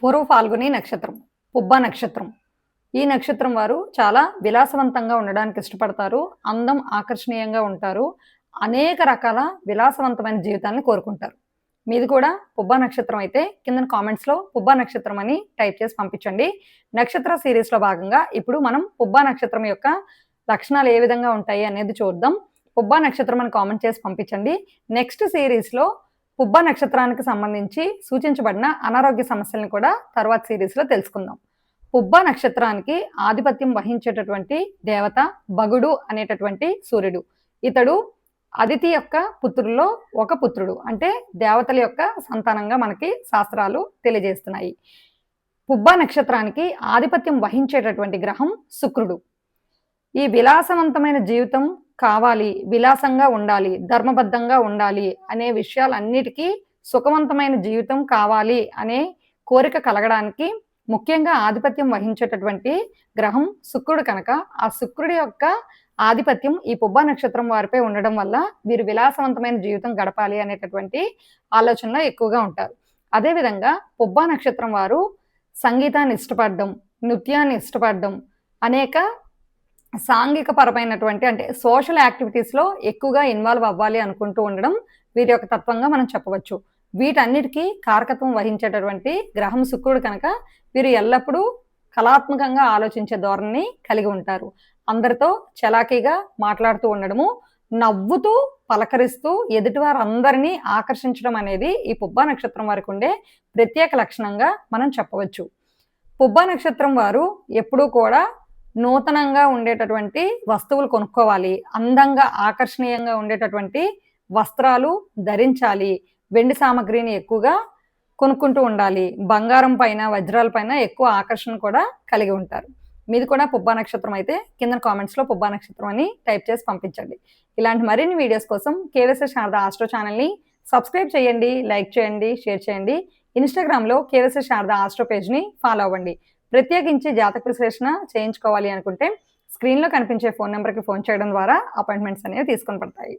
పూర్వ ఫాల్గుని నక్షత్రం, పుబ్బ నక్షత్రం. ఈ నక్షత్రం వారు చాలా విలాసవంతంగా ఉండడానికి ఇష్టపడతారు. అందం, ఆకర్షణీయంగా ఉంటారు. అనేక రకాల విలాసవంతమైన జీవితాన్ని కోరుకుంటారు. మీది కూడా పుబ్బ నక్షత్రం అయితే కిందన కామెంట్స్‌లో పుబ్బ నక్షత్రం అని టైప్ చేసి పంపించండి. నక్షత్ర సీరీస్‌లో భాగంగా ఇప్పుడు మనం పుబ్బ నక్షత్రం యొక్క లక్షణాలు ఏ విధంగా ఉంటాయి అనేది చూద్దాం. పుబ్బ నక్షత్రం అని కామెంట్ చేసి పంపించండి. నెక్స్ట్ సీరీస్‌లో పుబ్బ నక్షత్రానికి సంబంధించి సూచించబడిన అనారోగ్య సమస్యలను కూడా తర్వాత సీరీస్‌లో తెలుసుకుందాం. పుబ్బ నక్షత్రానికి ఆధిపత్యం వహించేటటువంటి దేవత భగుడు అనేటటువంటి సూర్యుడు. ఇతడు అదితి యొక్క పుత్రుల్లో ఒక పుత్రుడు. అంటే దేవతల యొక్క సంతానంగా మనకి శాస్త్రాలు తెలియజేస్తున్నాయి. పుబ్బ నక్షత్రానికి ఆధిపత్యం వహించేటటువంటి గ్రహం శుక్రుడు. ఈ విలాసవంతమైన జీవితం కావాలి, విలాసంగా ఉండాలి, ధర్మబద్ధంగా ఉండాలి అనే విషయాలన్నిటికీ, సుఖవంతమైన జీవితం కావాలి అనే కోరిక కలగడానికి ముఖ్యంగా ఆధిపత్యం వహించేటటువంటి గ్రహం శుక్రుడు కనుక, ఆ శుక్రుడి యొక్క ఆధిపత్యం ఈ పుబ్బ నక్షత్రం వారిపై ఉండడం వల్ల వీరు విలాసవంతమైన జీవితం గడపాలి అనేటటువంటి ఆలోచనలో ఎక్కువగా ఉంటారు. అదేవిధంగా పుబ్బ నక్షత్రం వారు సంగీతాన్ని ఇష్టపడడం, నృత్యాన్ని ఇష్టపడడం, అనేక సాంఘిక పరమైనటువంటి అంటే సోషల్ యాక్టివిటీస్‌లో ఎక్కువగా ఇన్వాల్వ్ అవ్వాలి అనుకుంటూ ఉండడం వీరి యొక్క తత్వంగా మనం చెప్పవచ్చు. వీటన్నిటికీ కారకత్వం వహించేటటువంటి గ్రహం శుక్రుడు కనుక వీరు ఎల్లప్పుడూ కళాత్మకంగా ఆలోచించే ధోరణిని కలిగి ఉంటారు. అందరితో చలాకీగా మాట్లాడుతూ ఉండడము, నవ్వుతూ పలకరిస్తూ ఎదుటివారందరినీ ఆకర్షించడం అనేది ఈ పుబ్బ నక్షత్రం వారికి ఉండే ప్రత్యేక లక్షణంగా మనం చెప్పవచ్చు. పుబ్బ నక్షత్రం వారు ఎప్పుడూ కూడా నూతనంగా ఉండేటటువంటి వస్తువులు కొనుక్కోవాలి, అందంగా ఆకర్షణీయంగా ఉండేటటువంటి వస్త్రాలు ధరించాలి, వెండి సామాగ్రిని ఎక్కువగా కొనుక్కుంటూ ఉండాలి, బంగారం పైన వజ్రాల పైన ఎక్కువ ఆకర్షణ కూడా కలిగి ఉంటారు. మీది కూడా పుబ్బ నక్షత్రం అయితే కింద కామెంట్స్‌లో పుబ్బ నక్షత్రం అని టైప్ చేసి పంపించండి. ఇలాంటి మరిన్ని వీడియోస్ కోసం కేవీఎస్ శారద ఆస్ట్రో ఛానల్ని సబ్స్క్రైబ్ చేయండి, లైక్ చేయండి, షేర్ చేయండి. ఇన్‌స్టాగ్రామ్‌లో కేవీఎస్ శారద ఆస్ట్రో పేజ్‌ని ఫాలో అవ్వండి. ప్రత్యేకించి జాతక విశ్లేషణ చేయించుకోవాలి అనుకుంటే స్క్రీన్‌లో కనిపించే ఫోన్ నెంబర్‌కి ఫోన్ చేయడం ద్వారా అపాయింట్మెంట్స్ అనేవి తీసుకొని పడతాయి.